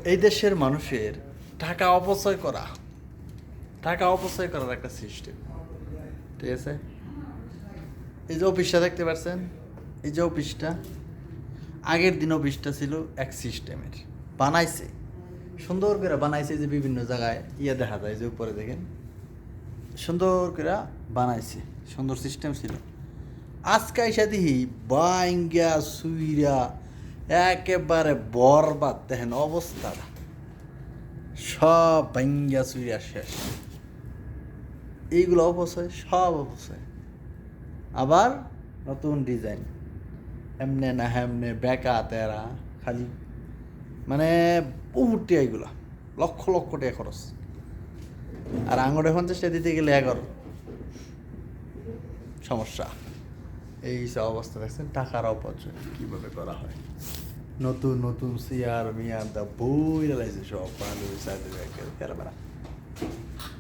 এই দেশের মানুষের টাকা অপচয় করা, টাকা অপচয় করার একটা সিস্টেম, ঠিক আছে? এই যে অফিসটা দেখতে পাচ্ছেন, এই যে অফিসটা, আগের দিন অফিসটা ছিল এক সিস্টেমের, বানাইছে সুন্দর করে বানাইছে, যে বিভিন্ন জায়গায় ইয়ে দেখা যায়, যে উপরে দেখেন সুন্দর করে বানাইছে, সুন্দর সিস্টেম ছিল। আজকে এসে দেখি বাইঙ্গা সুইরা একেবারে বরবাদ, দেখেন অবস্থাটা, সব ভাঙ্গা চুইরা শেষ। এইগুলো অপচয়, সব অপচয়। আবার নতুন ডিজাইন, এমনে না হেমনে, বেকা তেরা, খালি মানে বহুত টাকা, এগুলো লক্ষ লক্ষ টাকা খরচ। আর আঙুরে 50 টাকা দিতে গেলে 11 সমস্যা। এই সব অবস্থা দেখছেন, টাকার অপচয় কীভাবে করা হয়। নতুন নতুন চেয়ার মিয়ার দা বই লাগছে সব, বান্ধবী সাইডে